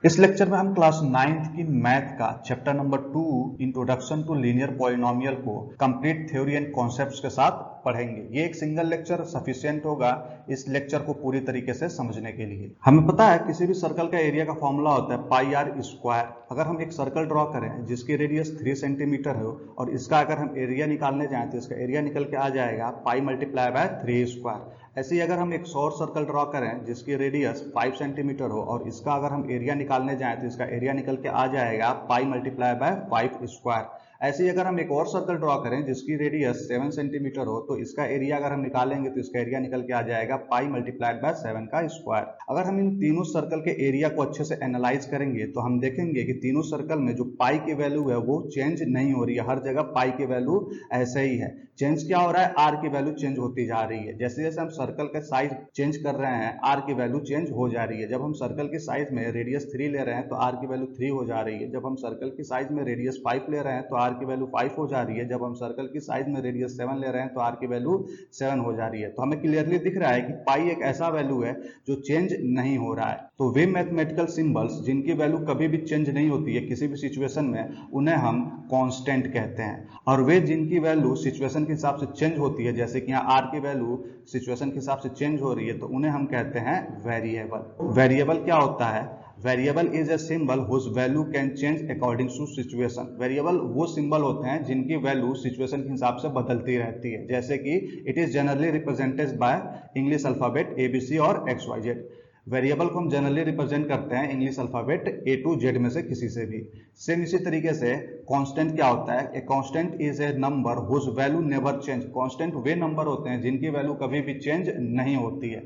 इस लेक्चर में हम क्लास 9th की मैथ का chapter number 2 introduction to linear polynomial को कंप्लीट थ्योरी एंड कॉन्सेप्ट्स के साथ पढ़ेंगे। ये एक सिंगल लेक्चर सफिशिएंट होगा इस लेक्चर को पूरी तरीके से समझने के लिए। हमें पता है किसी भी सर्कल का एरिया का फॉर्मूला होता है पाई आर स्क्वायर। अगर हम एक सर्कल ड्रॉ करें जिसकी रेडियस 3 सेंटीमीटर हो और इसका अगर हम एरिया निकालने जाएं तो इसका एरिया निकल के आ जाएगा पाई मल्टीप्लाई बाय 3 स्क्वायर। ऐसे ही अगर हम एक और सर्कल ड्रॉ करें जिसकी रेडियस 5 सेंटीमीटर हो और इसका अगर हम एरिया निकालने जाएं तो इसका एरिया निकल के आ जाएगा पाई मल्टीप्लाई बाय 5 स्क्वायर। ऐसे ही अगर हम एक और सर्कल ड्रॉ करें जिसकी रेडियस 7 सेंटीमीटर हो तो इसका एरिया अगर हम निकालेंगे तो इसका एरिया निकल के आ जाएगा पाई मल्टीप्लाइड बाय 7 का स्क्वायर। अगर हम इन तीनों सर्कल के एरिया को अच्छे से एनालाइज करेंगे तो हम देखेंगे कि तीनों सर्कल में जो पाई की वैल्यू है वो चेंज नहीं हो रही है, हर जगह पाई की वैल्यू ऐसे ही है। चेंज क्या हो रहा है, आर की वैल्यू चेंज होती जा रही है। जैसे जैसे हम सर्कल का साइज चेंज कर रहे हैं आर की वैल्यू चेंज हो जा रही है। जब हम सर्कल के साइज में रेडियस 3 ले रहे हैं तो आर की वैल्यू 3 हो जा रही है। जब हम सर्कल की साइज में रेडियस 5 ले रहे हैं तो आर की वैल्यू 5 हो जा रही है। जब हम सर्कल की साइज में रेडियस 7 ले रहे हैं तो आर की वैल्यू 7 हो जा रही है। तो हमें क्लियरली दिख रहा है कि पाई एक ऐसा वैल्यू है जो चेंज नहीं हो रहा है। तो वे मैथमेटिकल सिंबल्स जिनकी वैल्यू कभी भी चेंज नहीं होती है किसी भी सिचुएशन में उन्हें हम कांस्टेंट कहते हैं, और वे जिनकी वैल्यू सिचुएशन के हिसाब से चेंज होती है जैसे कि यहाँ आर की वैल्यू सिचुएशन के हिसाब से चेंज हो रही है तो उन्हें हम कहते हैं वेरिएबल। वेरिएबल क्या होता है? Variable is a symbol whose value can change according to situation. Variable वो सिंबल होते हैं जिनकी वैल्यू सिचुएशन के हिसाब से बदलती रहती है। जैसे कि it is generally represented by English alphabet ABC और XYZ। वेरिएबल को हम जनरली रिप्रेजेंट करते हैं English alphabet A to Z में से किसी से भी। सेम इसी तरीके से कांस्टेंट क्या होता है? A constant is a number whose value never change. Constant वे नंबर होते हैं जिनकी वैल्यू कभी भी चेंज नहीं होती है,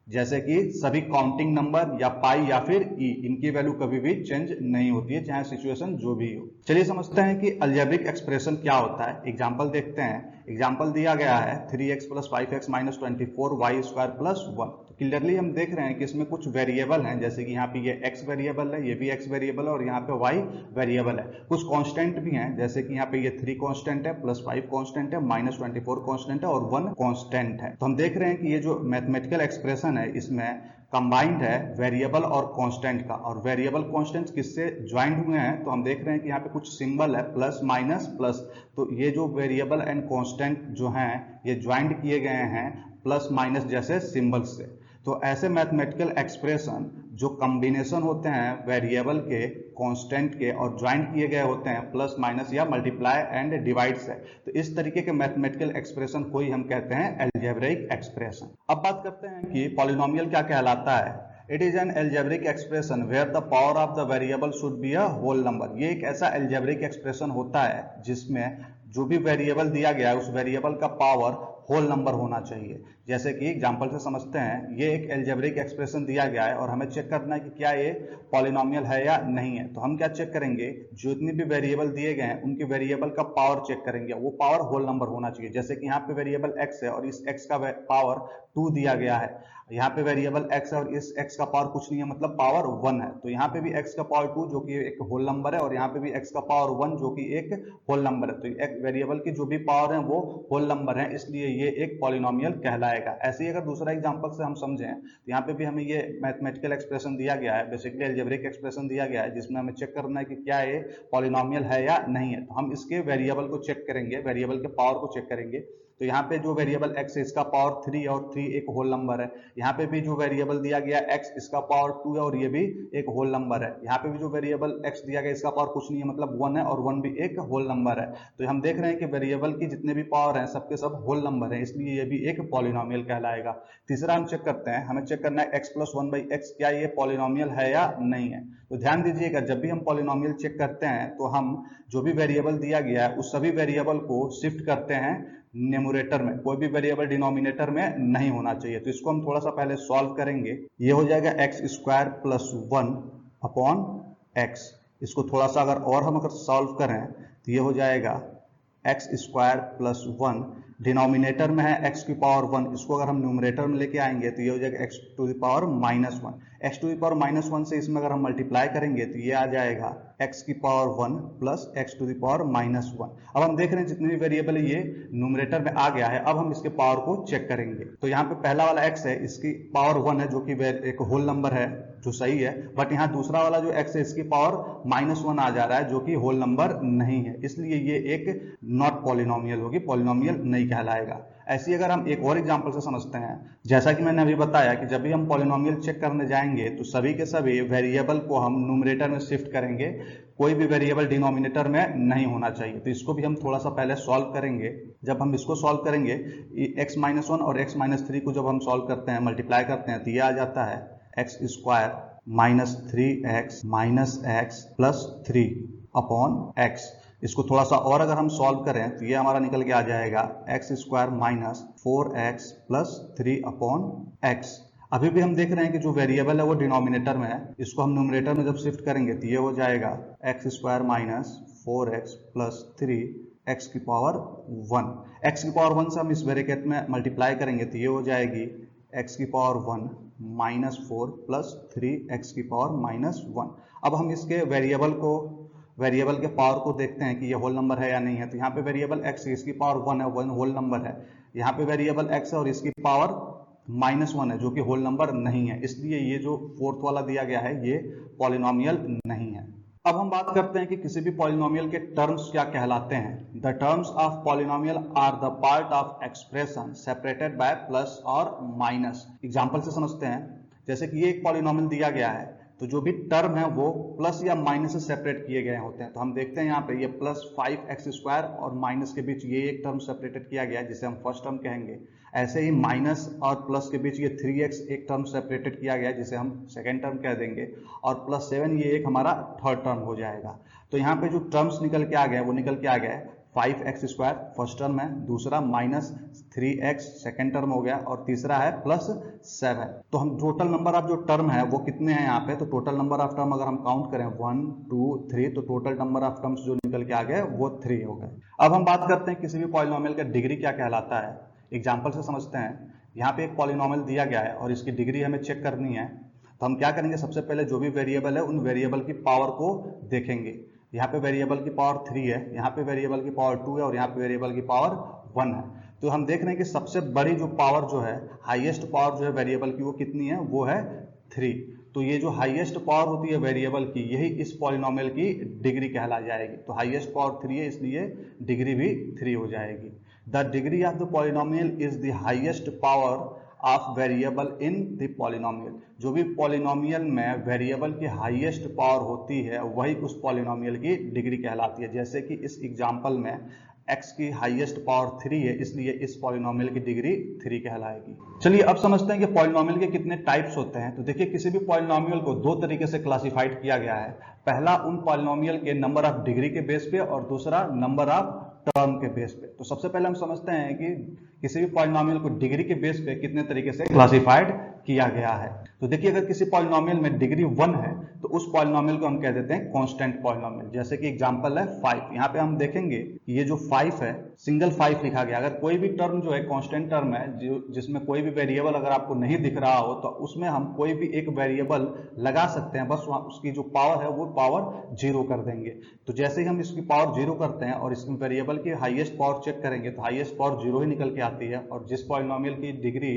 जैसे कि सभी काउंटिंग नंबर या पाई या फिर ई, इनकी वैल्यू कभी भी चेंज नहीं होती है चाहे सिचुएशन जो भी हो। चलिए समझते हैं कि अलजेब्रिक एक्सप्रेशन क्या होता है। एग्जांपल देखते हैं। एग्जांपल दिया गया है 3x + 5x - 24y² + 1। तो क्लियरली हम देख रहे हैं कि इसमें कुछ वेरिएबल हैं, जैसे कि यहाँ पे ये x वेरिएबल है, ये भी x वेरिएबल है और यहाँ पे y वेरिएबल है। कुछ कांस्टेंट भी हैं, जैसे कि यहाँ पे ये 3 कांस्टेंट है, +5 कांस्टेंट है, -24 कांस्टेंट है और 1 कांस्टेंट है। तो हम देख रहे हैं कि ये जो मैथमेटिकल एक्सप्रेशन है इसमें कंबाइंड है वेरिएबल और कांस्टेंट का, और वेरिएबल कांस्टेंट किससे ज्वाइंट हुए हैं तो हम देख रहे हैं कि यहाँ पे कुछ सिंबल है प्लस माइनस प्लस। तो ये जो वेरिएबल एंड कांस्टेंट जो हैं ये ज्वाइंट किए गए हैं प्लस माइनस जैसे सिंबल्स से। तो ऐसे मैथमेटिकल एक्सप्रेशन जो कॉम्बिनेशन होते हैं वेरिएबल के, कांस्टेंट के और ज्वाइंट किए गए होते हैं प्लस माइनस या मल्टीप्लाई एंड डिवाइड से, तो इस तरीके के मैथमेटिकल एक्सप्रेशन को ही हम कहते हैं अलजेब्रिक एक्सप्रेशन। अब बात करते हैं कि पॉलिनोमियल क्या कहलाता है। It is an algebraic expression where the power of the variable should be a whole number. ये एक ऐसा अलजेब्रिक एक्सप्रेशन होता है जिसमें जो भी वेरिएबल दिया गया है उस वेरिएबल का पावर होल नंबर होना चाहिए। जैसे कि एग्जांपल से समझते हैं, ये एक अलजेब्रिक एक्सप्रेशन दिया गया है और हमें चेक करना है कि क्या ये पॉलिनोमियल है या नहीं है। तो हम क्या चेक करेंगे, जितने भी वेरिएबल दिए गए हैं उनके वेरिएबल का पावर चेक करेंगे, वो पावर होल नंबर होना चाहिए। जैसे कि यहाँ पे वेरिएबल x है और इस x का पावर 2 दिया गया है, यहाँ पे वेरिएबल x है और इस x का पावर कुछ नहीं है मतलब पावर 1 है। तो यहाँ पे भी x का पावर 2 जो कि एक होल नंबर है और यहाँ पे भी x का पावर 1 जो कि एक होल नंबर है। तो एक वेरिएबल की जो भी पावर है वो होल नंबर है, इसलिए ये एक पॉलिनोमियल कहलाएगा। ऐसे ही अगर दूसरा एग्जांपल से हम समझें तो यहाँ पे भी हमें ये मैथमेटिकल एक्सप्रेशन दिया गया है, बेसिकली अलजेब्रिक एक्सप्रेशन दिया गया है जिसमें हमें चेक करना है कि क्या ये पॉलिनोमियल है या नहीं है। तो हम इसके वेरिएबल को चेक करेंगे, वेरिएबल के पावर को चेक करेंगे। तो यहाँ पे जो वेरिएबल x है इसका पावर 3 और 3 एक होल नंबर है। यहाँ पे भी जो वेरिएबल दिया गया x इसका पावर 2 है और ये भी एक होल नंबर है। यहाँ पे भी जो वेरिएबल x दिया गया इसका पावर कुछ नहीं है मतलब 1 है और 1 भी एक होल नंबर है। तो हम देख रहे हैं कि वेरिएबल की जितने भी पावर हैं सबके सब होल नंबर है, इसलिए ये भी एक पॉलिनोमियल कहलाएगा। तीसरा हम चेक करते हैं, हमें चेक करना है x + 1/x क्या ये पॉलिनोमियल है या नहीं है। तो ध्यान दीजिएगा, जब भी हम पॉलिनोमियल चेक करते हैं तो हम जो भी वेरिएबल दिया गया है उस सभी वेरिएबल को शिफ्ट करते हैं न्यूमरेटर में, कोई भी वेरिएबल डिनोमिनेटर में नहीं होना चाहिए। तो इसको हम थोड़ा सा पहले सॉल्व करेंगे। ये हो जाएगा x² + 1/x। इसको थोड़ा सा अगर हम सॉल्व करें तो ये हो जाएगा x² + 1, डिनोमिनेटर में है x की पावर 1, इसको अगर हम न्यूमरेटर में लेके आएंगे तो ये हो जाएगा x⁻⁻1। x to the power -1 से इसमें अगर हम मल्टीप्लाई करेंगे तो ये आ जाएगा x की power 1 plus x to the power -1। अब हम देख रहे हैं जितनी भी वेरिएबल है ये न्यूमरेटर में आ गया है। अब हम इसके पावर को चेक करेंगे। तो यहाँ पे पहला वाला x है, इसकी पावर 1 है जो कि एक होल नंबर है जो सही है, बट यहाँ दूसरा वाला जो x है इसकी पावर -1 आ जा रहा है जो कि होल नंबर नहीं है, इसलिए ये एक नॉट पॉलिनोमियल होगी, पॉलिनोमियल नहीं कहलाएगा। ऐसी अगर हम एक और एग्जांपल से समझते हैं, जैसा कि मैंने अभी बताया कि जब भी हम पॉलिनोमियल चेक करने जाएंगे तो सभी के सभी वेरिएबल को हम न्यूमरेटर में शिफ्ट करेंगे, कोई भी वेरिएबल डिनोमिनेटर में नहीं होना चाहिए। तो इसको भी हम थोड़ा सा पहले सॉल्व करेंगे। जब हम इसको सॉल्व करेंगे x-1 और x-3 को जब हम सॉल्व करते हैं, मल्टीप्लाई करते हैं, तो ये आ जाता है x square minus 3x minus x plus 3 upon x। इसको थोड़ा सा और अगर हम सॉल्व करें तो ये हमारा निकल के आ जाएगा x square minus 4x plus 3 upon x। अभी भी हम देख रहे हैं कि जो वेरिएबल है वो डिनोमिनेटर में है, इसको हम न्यूमरेटर में जब शिफ्ट करेंगे तो ये हो जाएगा x square minus 4x plus 3 x की पावर 1। x की पावर 1 से हम इस ब्रैकेट में मल्टीप्लाई करेंगे तो ये हो जाएगी x की पावर 1 माइनस 4 प्लस 3x की पावर माइनस 1। अब हम इसके वेरिएबल के पावर को देखते हैं कि ये होल नंबर है या नहीं है। तो यहाँ पे वेरिएबल x है, इसकी पावर 1 है, 1 होल नंबर है। यहाँ पे वेरिएबल x है और इसकी पावर -1 है जो कि होल नंबर नहीं है, इसलिए ये जो फोर्थ वाला दिया गया है ये पॉलिनोमियल नहीं है। अब हम बात करते हैं कि किसी भी पॉलिनोमियल के टर्म्स क्या कहलाते हैं। The terms of polynomial are the part of expression separated by plus और माइनस। एग्जांपल से समझते हैं, जैसे कि ये एक पॉलिनोमियल दिया गया है तो जो भी टर्म है वो प्लस या माइनस से सेपरेट किए गए होते हैं। तो हम देखते हैं यहाँ पे ये प्लस 5x स्क्वायर और माइनस के बीच ये एक टर्म सेपरेटेड किया गया है जिसे हम फर्स्ट टर्म कहेंगे। ऐसे ही माइनस और प्लस के बीच ये 3x एक टर्म सेपरेटेड किया गया है जिसे हम सेकेंड टर्म कह देंगे, और प्लस 7 ये एक हमारा थर्ड टर्म हो जाएगा। तो यहाँ पे जो टर्म्स निकल के आ गया वो निकल के आ गया है 5x स्क्वायर फर्स्ट टर्म है, दूसरा माइनस 3x सेकेंड टर्म हो गया, और तीसरा है प्लस 7। तो हम टोटल नंबर ऑफ जो टर्म है वो कितने हैं यहाँ पे, तो टोटल नंबर ऑफ टर्म अगर हम काउंट करें 1 2 3 तो टोटल नंबर ऑफ टर्म्स जो निकल के आ गए वो 3 हो गए। अब हम बात करते हैं किसी भी पॉलिनोमियल का डिग्री क्या कहलाता है। एग्जाम्पल से समझते हैं, यहाँ पे एक पॉलिनोमियल दिया गया है और इसकी डिग्री हमें चेक करनी है। तो हम क्या करेंगे, सबसे पहले जो भी वेरिएबल है उन वेरिएबल की पावर को देखेंगे। यहाँ पे वेरिएबल की पावर 3 है, यहाँ पे वेरिएबल की पावर 2 है और यहाँ पे वेरिएबल की पावर 1 है। तो हम देख रहे हैं कि सबसे बड़ी जो पावर जो है, हाईएस्ट पावर जो है वेरिएबल की वो कितनी है, वो है 3। तो ये जो हाईएस्ट पावर होती है वेरिएबल की, यही इस पॉलिनोमियल की डिग्री कहला जाएगी। तो हाईएस्ट पावर 3 है इसलिए डिग्री भी 3 हो जाएगी। The degree of the polynomial is the highest power of variable in the polynomial. जो भी पॉलिनोमियल में वेरिएबल की हाईएस्ट पावर होती है वही उस पॉलिनोमियल की डिग्री कहलाती है। जैसे कि इस एग्जांपल में x की हाईएस्ट पावर 3 है, इसलिए इस पॉलिनोमियल की डिग्री 3 कहलाएगी। चलिए अब समझते हैं कि पॉलिनोमियल के कितने टाइप्स होते हैं। तो देखिए, किसी भी पॉलिनोमियल को दो तरीके से क्लासिफाइड किया गया है। पहला उन पॉलिनोमियल के नंबर ऑफ डिग्री के बेस पे और दूसरा नंबर ऑफ टर्म के बेस पे। तो सबसे पहले हम समझते हैं कि किसी भी पॉलिनोमियल को डिग्री के बेस पे कितने तरीके से क्लासिफाइड किया गया है। तो देखिए, अगर किसी पॉलिनोमियल में डिग्री 1 है तो उस पॉलिनोमियल को हम कह देते हैं कांस्टेंट पॉलिनोमियल। जैसे कि एग्जांपल है 5। यहाँ पे हम देखेंगे कि ये जो 5 है, सिंगल 5 लिखा गया। अगर कोई भी टर्म जो है कांस्टेंट टर्म है, जिसमें कोई भी वेरिएबल अगर आपको नहीं दिख रहा हो तो उसमें हम कोई भी एक वेरिएबल लगा सकते हैं, बस उसकी जो पावर है वो पावर 0 कर देंगे। तो जैसे ही हम इसकी पावर 0 करते हैं और इसमें वेरिएबल की हाईएस्ट पावर चेक करेंगे तो हाईएस्ट पावर 0 ही निकल के आती है, और जिस पॉलिनोमियल की डिग्री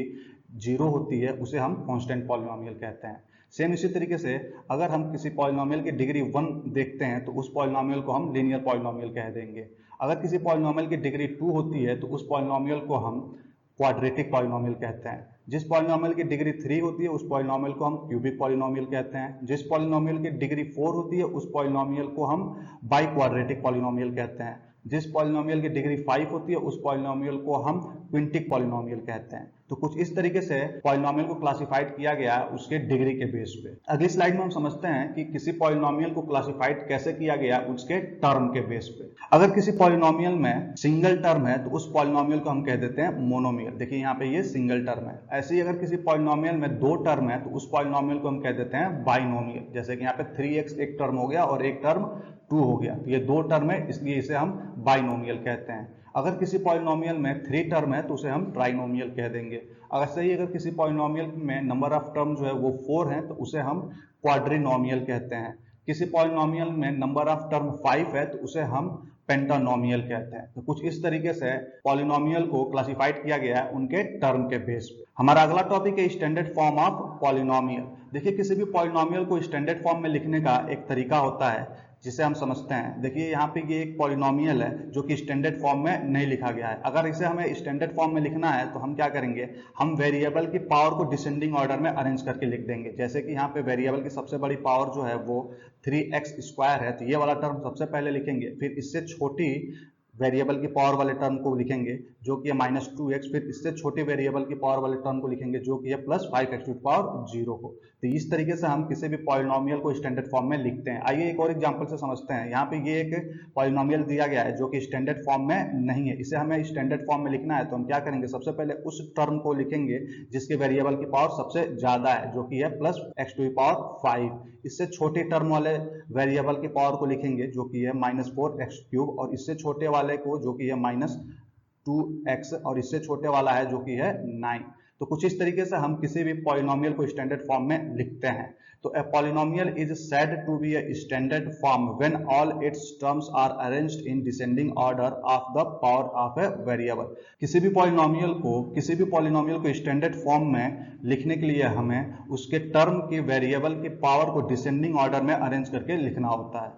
0 होती है उसे हम कांस्टेंट पॉलिनोमियल कहते हैं। सेम इसी तरीके से अगर हम किसी पॉलिनोमियल की डिग्री 1 देखते हैं तो उस पॉलिनोमियल को हम लीनियर पॉलिनोमियल कह देंगे। अगर किसी पॉलिनोमियल की डिग्री 2 होती है तो उस पॉलिनोमियल को हम क्वाड्रेटिक पॉलिनोमियल कहते हैं। जिस पॉलिनोमियल की डिग्री 3 होती है उस पॉलिनोमियल को हम क्यूबिक पॉलिनोमियल कहते हैं। जिस पॉलिनोमियल की डिग्री 4 होती है उस पॉलिनोमियल को हम बाई क्वाड्रेटिक पॉलिनोमियल कहते हैं। जिस पॉलिनोमियल की डिग्री 5 होती है उस पॉलिनोमियल को हम क्विंटिक पॉलिनोमियल कहते हैं। तो कुछ इस तरीके से पॉलिनोमियल को क्लासिफाइड किया गया है उसके डिग्री के बेस पे। अगली स्लाइड में हम समझते हैं कि किसी पॉलिनोमियल को क्लासिफाइड कैसे किया गया उसके टर्म के बेस पे। अगर किसी पॉलिनोमियल में सिंगल टर्म है तो उस पॉलिनोमियल को हम कह देते हैं मोनोमियल। देखिए यहाँ पे ये सिंगल टर्म है। ऐसे ही अगर किसी पॉलिनोमियल में 2 टर्म है तो उस पॉलिनोमियल को हम कह देते हैं बाइनोमियल। जैसे कि यहाँ पे 3x एक टर्म हो गया और एक टर्म 2 हो गया, तो ये 2 टर्म है इसलिए इसे हम बाइनोमियल कहते हैं। अगर किसी पॉलिनोमियल में 3 टर्म है तो उसे हम ट्राइनोमियल कह देंगे। अगर किसी पॉलिनोमियल में नंबर ऑफ टर्म जो है वो 4 है तो उसे हम क्वाड्रिनोमियल कहते हैं। किसी पॉलिनोमियल में नंबर ऑफ टर्म 5 है तो उसे हम पेंटानोमियल कहते हैं। तो कुछ इस तरीके से पॉलिनोमियल को क्लासिफाइड किया गया है उनके टर्म के बेस पे। हमारा अगला टॉपिक है स्टैंडर्ड फॉर्म ऑफ पॉलिनोमियल। देखिए किसी भी पॉलिनोमियल को स्टैंडर्ड फॉर्म में लिखने का एक तरीका होता है जिसे हम समझते हैं। देखिए यहाँ पे ये एक पॉलिनोमियल है जो कि स्टैंडर्ड फॉर्म में नहीं लिखा गया है। अगर इसे हमें स्टैंडर्ड फॉर्म में लिखना है तो हम क्या करेंगे, हम वेरिएबल की पावर को डिसेंडिंग ऑर्डर में अरेंज करके लिख देंगे। जैसे कि यहाँ पे वेरिएबल की सबसे बड़ी पावर जो है वो 3x² है, तो ये वाला टर्म सबसे पहले लिखेंगे। फिर इससे छोटी वेरिएबल की पावर वाले टर्म को लिखेंगे जो कि है -2x। फिर इससे छोटे वेरिएबल की पावर वाले टर्म को लिखेंगे जो कि है +5x⁴ को। तो इस तरीके से हम किसी भी पॉलिनोमियल को स्टैंडर्ड फॉर्म में लिखते हैं। आइए एक और एग्जांपल से समझते हैं। यहाँ पे ये एक पॉलिनोमियल दिया गया है जो कि स्टैंडर्ड फॉर्म में नहीं है। इसे हमें स्टैंडर्ड फॉर्म में लिखना है तो हम क्या करेंगे, सबसे पहले उस टर्म को लिखेंगे जिसके वेरिएबल की पावर सबसे ज्यादा है जो कि है +x⁵। इससे छोटे टर्म वाले वेरिएबल की पावर को लिखेंगे जो कि है -4x³ और इससे छोटे वाले को जो कि है -2x और इससे छोटे वाला है जो कि है 9। तो कुछ इस तरीके से हम किसी भी पॉलिनोमियल को स्टैंडर्ड फॉर्म में लिखते हैं। तो a polynomial is said to be a standard form when all its terms are arranged in descending order of the power of a variable। किसी भी पॉलिनोमियल को स्टैंडर्ड फॉर्म में लिखने के लिए हमें उसके टर्म की वेरिएबल की पावर को डिसेंडिंग ऑर्डर में अरेंज करके लिखना होता है।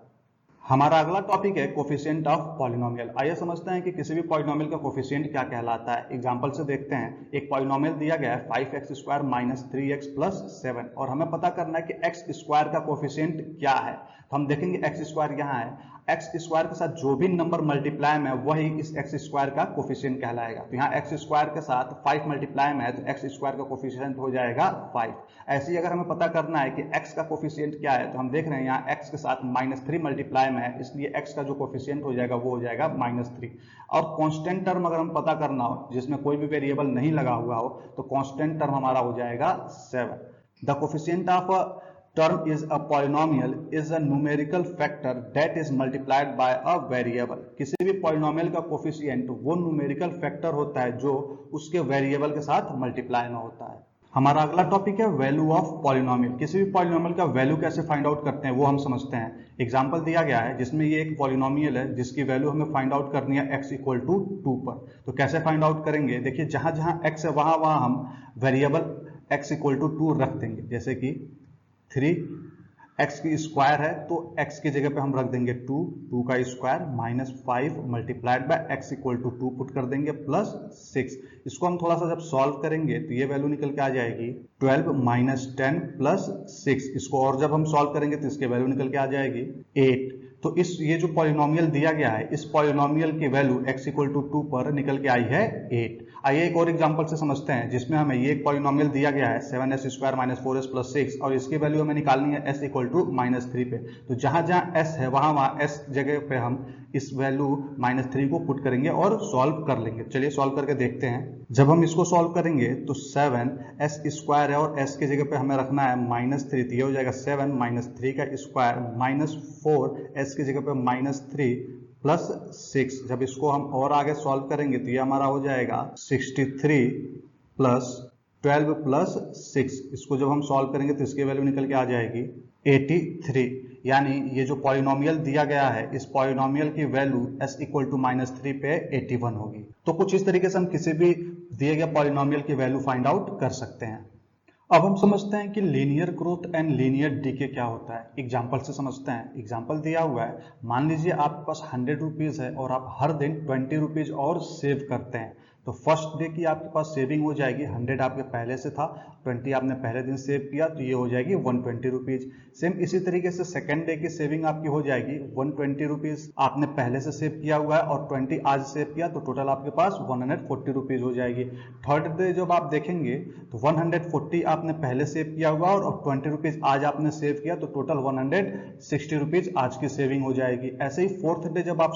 हमारा अगला टॉपिक है कोफिशिएंट ऑफ पॉलिनोमियल। आइए समझते हैं कि किसी भी पॉलिनोमियल का कोफिशिएंट क्या कहलाता है। एग्जांपल से देखते हैं। एक पॉलिनोमियल दिया गया है 5x² - 3x + 7 और हमें पता करना है कि x² का कोफिशिएंट क्या है। तो हम देखेंगे x² यहाँ है, x² के साथ जो भी नंबर मल्टीप्लाई में है वही इस x² का कोफिशिएंट कहलाएगा। तो यहाँ x² के साथ 5 मल्टीप्लाई में है तो x² का कोफिशिएंट हो जाएगा 5। ऐसे ही अगर हमें पता करना है कि x का कोफिशिएंट क्या है तो हम देख रहे हैं यहाँ x के साथ -3 मल्टीप्लाई में है, इसलिए x का जो कोफिशिएंट हो जाएगा वो हो जाएगा -3। और कांस्टेंट टर्म अगर हम पता करना हो जिसमें कोई भी वेरिएबल नहीं लगा हुआ हो तो कांस्टेंट टर्म हमारा हो जाएगा 7। The coefficient of a term is a polynomial is a numerical factor that is multiplied by a variable। किसी भी पॉलिनोमियल का कोफिशिएंट वो न्यूमेरिकल फैक्टर होता है जो उसके वेरिएबल के साथ मल्टीप्लाई में होता है। हमारा अगला टॉपिक है वैल्यू ऑफ पॉलिनोमियल। किसी भी पॉलिनोमियल का वैल्यू कैसे फाइंड आउट करते हैं वो हम समझते हैं। एग्जांपल दिया गया है जिसमें ये एक पॉलिनोमियल है जिसकी वैल्यू हमें फाइंड आउट करनी है x = 2 पर। तो कैसे फाइंड आउट करेंगे, देखिए जहां जहां x है वहां हम वेरिएबल x = 2 रख देंगे। जैसे कि 3x की स्क्वायर है तो x की जगह पे हम रख देंगे 2 का square -5 multiplied by x = 2 put कर देंगे +6। इसको हम थोड़ा सा जब सॉल्व करेंगे तो ये वैल्यू निकल के आ जाएगी 12 - 10 + 6। इसको और जब हम सॉल्व करेंगे तो इसकी वैल्यू निकल के आ जाएगी 8। तो ये जो पॉलिनोमियल दिया गया है इस पॉलिनोमियल की वैल्यू x = 2 पर निकल के आई है 8। आइए एक और एग्जांपल से समझते हैं जिसमें हमें ये एक पॉलिनोमियल दिया गया है 7s² - 4s + 6 और इसकी वैल्यू हमें निकालनी है s = -3 पे। तो जहां जहां s है वहां s जगह पे हम इस वैल्यू -3 को पुट करेंगे और सॉल्व कर लेंगे। चलिए सॉल्व करके देखते हैं। जब हम इसको सॉल्व करेंगे तो 7s² है और s की जगह पे हमें रखना है -3, तो ये हो जाएगा 7 - 3 का स्क्वायर -4 s की जगह पे -3 +6। जब इसको हम और आगे सॉल्व करेंगे तो ये हमारा हो जाएगा 63 + 12 + 6। इसको जब हम सॉल्व करेंगे तो इसकी वैल्यू निकल के आ जाएगी 83। यानी ये जो पॉलिनोमियल दिया गया है इस पॉलिनोमियल की वैल्यू s = -3 पे 81 होगी। तो कुछ इस तरीके से हम किसी भी दिए गए पॉलिनोमियल की वैल्यू फाइंड आउट कर सकते हैं। अब हम समझते हैं कि linear growth and linear decay क्या होता है। एग्जांपल से समझते हैं। एग्जांपल दिया हुआ है, मान लीजिए आपके पास 100 रुपीज़ है और आप हर दिन 20 रुपीज़ और सेव करते हैं। तो फर्स्ट डे की आपके पास सेविंग हो जाएगी 100 आपके पहले से था, 20 आपने पहले दिन सेव किया तो ये हो जाएगी 120 रुपीज़। सेम इसी तरीके से सेकेंड डे की सेविंग आपकी हो जाएगी 120 रुपीज़, आपने पहले से सेव किया हुआ है और 20 आज सेव किया तो टोटल आपके पास 140 रुपीज़ हो जाएगी। थर्ड डे जब आप देखेंगे तो 140 आपने पहले सेव किया हुआ और 20 रुपीज़ आज आपने सेव किया तो टोटल 160 रुपीज़ आज की सेविंग हो जाएगी। ऐसे ही फोर्थ डे जब आप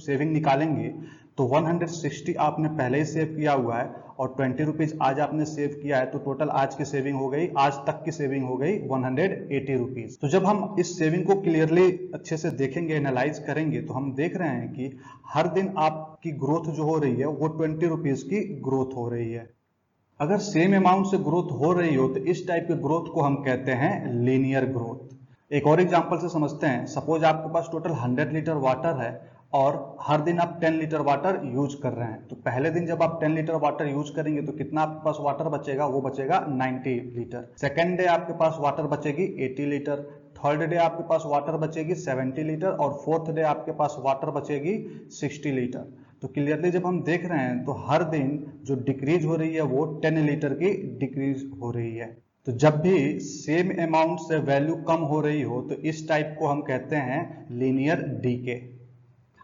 सेविंग निकालेंगे तो 160 आपने पहले ही सेव किया हुआ है और 20 रुपीज आज आपने सेव किया है, तो टोटल आज की सेविंग हो गई, आज तक की सेविंग हो गई 180 रुपीज। तो जब हम इस सेविंग को क्लियरली अच्छे से देखेंगे, एनालाइज करेंगे, तो हम देख रहे हैं कि हर दिन आपकी ग्रोथ जो हो रही है वो 20 रुपीज की ग्रोथ हो रही है। अगर सेम अमाउंट से ग्रोथ हो रही हो तो इस टाइप के ग्रोथ को हम कहते हैं लीनियर ग्रोथ। एक और एग्जांपल से समझते हैं। सपोज आपके पास टोटल 100 लीटर वाटर है और हर दिन आप 10 लीटर वाटर यूज कर रहे हैं। तो पहले दिन जब आप 10 लीटर वाटर यूज करेंगे तो कितना आपके पास वाटर बचेगा, वो बचेगा 90 लीटर। सेकेंड डे आपके पास वाटर बचेगी 80 लीटर, थर्ड डे आपके पास वाटर बचेगी 70 लीटर और फोर्थ डे आपके पास वाटर बचेगी 60 लीटर। तो क्लियरली जब हम देख रहे हैं तो हर दिन जो डिक्रीज हो रही है वो 10 लीटर की डिक्रीज हो रही है। तो जब भी सेम अमाउंट से वैल्यू कम हो रही हो तो इस टाइप को हम कहते हैं लीनियर डीके।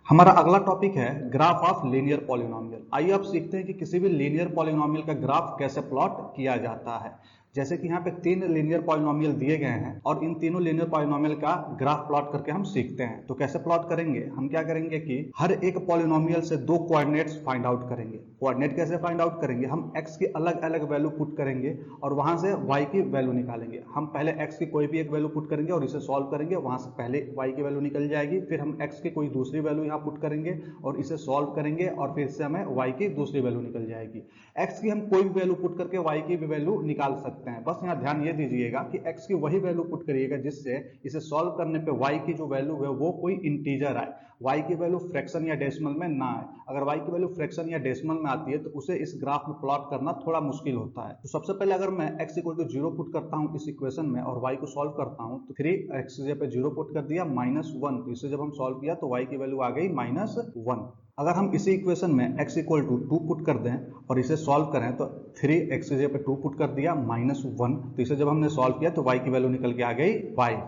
हमारा अगला टॉपिक है ग्राफ ऑफ लीनियर पॉलिनोमियल। आइए अब सीखते हैं कि किसी भी लीनियर पॉलिनोमियल का ग्राफ कैसे प्लॉट किया जाता है। जैसे कि यहाँ पे 3 लीनियर पॉलिनोमियल दिए गए हैं और इन तीनों लीनियर पॉलिनोमियल का ग्राफ प्लॉट करके हम सीखते हैं। तो कैसे प्लॉट करेंगे, हम क्या करेंगे कि हर एक पॉलिनोमियल से 2 कोऑर्डिनेट्स फाइंड आउट करेंगे। कोऑर्डिनेट कैसे फाइंड आउट करेंगे, हम x की अलग अलग वैल्यू पुट करेंगे और वहां से y की वैल्यू निकालेंगे। हम पहले x की कोई भी एक वैल्यू पुट करेंगे और इसे सॉल्व करेंगे, वहां से पहले y की वैल्यू निकल जाएगी। फिर हम x की कोई दूसरी वैल्यू यहाँ पुट करेंगे और इसे सॉल्व करेंगे और फिर से हमें y की दूसरी वैल्यू निकल जाएगी। x की हम कोई भी वैल्यू पुट करके y की भी वैल्यू निकाल सकते हैं। बस यहाँ ध्यान ये दीजिएगा कि x की वही वैल्यू पुट करिएगा जिससे इसे सॉल्व करने पे y की जो वैल्यू है वो कोई इंटीजर आए, y की वैल्यू फ्रैक्शन या डेसिमल में ना आए। अगर y की वैल्यू फ्रैक्शन या डेसिमल में आती है तो उसे इस ग्राफ में प्लॉट करना थोड़ा मुश्किल होता है। तो सबसे पहले अगर मैं x = 0 पुट करता हूं इस इक्वेशन में और y को सॉल्व करता हूं तो 3x पे 0 पुट कर दिया -1, तो इसे जब हम सॉल्व किया तो y की वैल्यू आ गई -1। अगर हम इसी इक्वेशन में x = 2 पुट कर दें और इसे सॉल्व करें तो 3x पे 2 पुट कर दिया -1, तो इसे जब हमने सॉल्व किया तो y की वैल्यू निकल के आ गई 5।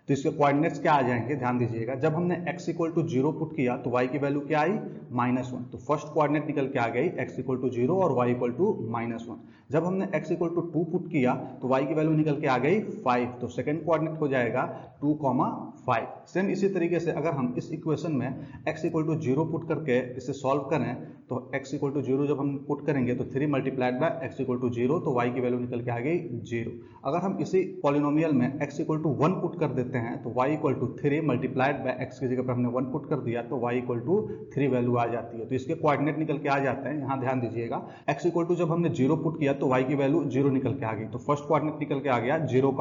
तो इसके कोऑर्डिनेट्स क्या आ जाएंगे, ध्यान दीजिएगा। जब हमने x = 0 पुट किया तो y की वैल्यू क्या आई -1, तो फर्स्ट कोऑर्डिनेट निकल के आ गई x = 0 और y = -1। जब हमने x = 2 पुट किया तो y की वैल्यू निकल के आ गई 5, तो सेकंड कोऑर्डिनेट हो जाएगा 2, 5। सेम इसी तरीके से अगर हम इस इक्वेशन में x = 0 पुट करके इसे सॉल्व करें तो x = 0 जब हम पुट करेंगे तो 3 × x = 0, तो y की वैल्यू निकल के आ गई 0। अगर हम इसी पॉलिनोमियल में x = 1 पुट कर देते हैं तो y = 3 × x की जगह पर हमने 1 पुट कर दिया तो y = 3 वैल्यू आ जाती है। तो इसके कोऑर्डिनेट निकल के आ जाते हैं। यहाँ ध्यान दीजिएगा, x = जब हमने 0 पुट किया तो y की वैल्यू 0 निकल के आ गई, तो फर्स्ट कोऑर्डिनेट निकल के आ गया 0,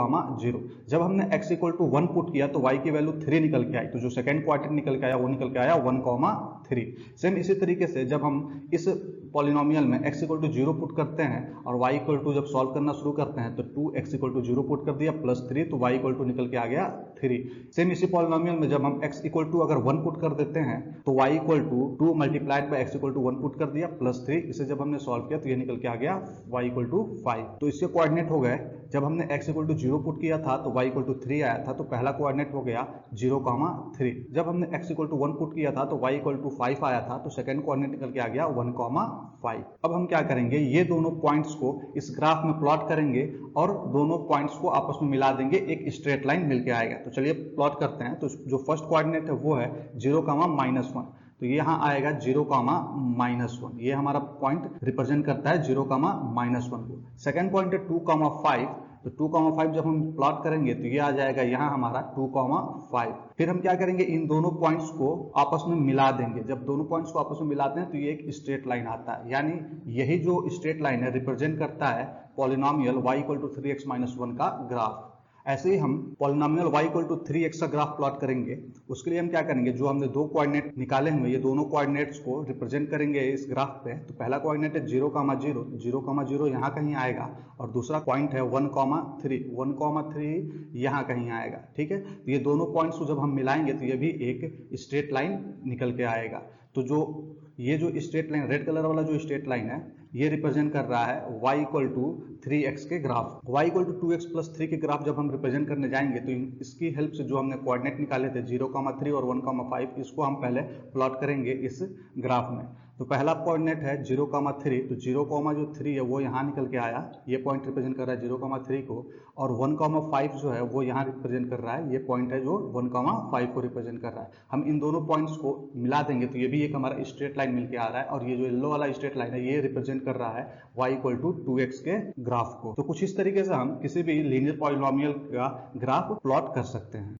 0। जब हमने x = 1 पुट किया तो y की वैल्यू 3 निकल के आई, तो जो सेकंड कोऑर्डिनेट निकल के आया वो निकल के आया 1, 3। सेम इसी तरीके से जब हम इस पॉलिनोमियल में x = 0 पुट करते हैं और y = जब सॉल्व करना शुरू करते हैं तो 2x = 0 पुट कर दिया +3, तो y = निकल के आ गया 3। सेम इसी पॉलिनोमियल में जब हम x = अगर 1 पुट कर देते हैं तो y = 2 × x = 1 पुट कर दिया +3, इसे जब हमने सॉल्व किया तो ये निकल के आ गया y = 5। तो इसके कोऑर्डिनेट हो गए, जब हमने x = 0 पुट किया था तो y = 3 आया था, तो पहला कोऑर्डिनेट हो गया 0, 3। जब हमने x = 1 पुट किया था तो y = 5 आया था, तो सेकंड कोऑर्डिनेट निकल के आ गया 1, 5। अब हम क्या करेंगे, ये दोनों पॉइंट्स को इस ग्राफ में प्लॉट करेंगे और दोनों पॉइंट्स को आपस में मिला देंगे, एक स्ट्रेट लाइन मिलके आएगा। तो चलिए प्लॉट करते हैं। तो जो फर्स्ट कोऑर्डिनेट है वो है 0, -1, तो ये यहाँ आएगा 0, -1। ये हमारा पॉइंट रिप्रेजेंट करता है 0, -1 को। सेकंड पॉइंट है 2, 5, तो 2, 5 जब हम प्लॉट करेंगे तो ये आ जाएगा यहाँ हमारा 2, 5। फिर हम क्या करेंगे, इन दोनों पॉइंट्स को आपस में मिला देंगे। जब दोनों पॉइंट्स को आपस में मिलाते हैं तो ये एक स्ट्रेट लाइन आता है, यानी यही जो स्ट्रेट लाइन है रिप्रेजेंट करता है पॉलिनोमियल y = 3x - 1 का ग्राफ। ऐसे ही हम पॉलिनोमियल y = 3x का ग्राफ प्लॉट करेंगे। उसके लिए हम क्या करेंगे, जो हमने 2 कोऑर्डिनेट निकाले हुए ये दोनों कोऑर्डिनेट्स को रिप्रेजेंट करेंगे इस ग्राफ पे। तो पहला कोऑर्डिनेट है 0, 0, 0, 0 यहाँ कहीं आएगा और दूसरा पॉइंट है 1, 3, 1, 3 यहाँ कहीं आएगा। ठीक है, तो ये दोनों पॉइंट्स को जब हम मिलाएंगे तो ये भी एक स्ट्रेट लाइन निकल के आएगा। तो ये जो स्ट्रेट लाइन, रेड कलर वाला जो स्ट्रेट लाइन है, ये रिप्रेजेंट कर रहा है y = 3x के ग्राफ। y = 2x + 3 के ग्राफ जब हम रिप्रेजेंट करने जाएंगे तो इसकी हेल्प से जो हमने कोऑर्डिनेट निकाले थे 0, 3 और 1, 5, इसको हम पहले प्लॉट करेंगे इस ग्राफ में। तो पहला पॉइंट है 0,3, तो 0,3 है वो यहाँ निकल के आया, ये पॉइंट रिप्रेजेंट कर रहा है 0,3 को, और 1,5 जो है वो यहाँ रिप्रेजेंट कर रहा है, ये पॉइंट है जो 1,5 को रिप्रेजेंट कर रहा है। हम इन दोनों पॉइंट्स को मिला देंगे तो ये भी एक हमारा स्ट्रेट लाइन मिलके आ रहा है, और ये जो येलो वाला स्ट्रेट लाइन है ये रिप्रेजेंट कर रहा है y = 2x के ग्राफ को। तो कुछ इस तरीके से हम किसी भी लीनियर पॉलिनोमियल का ग्राफ प्लॉट कर सकते हैं।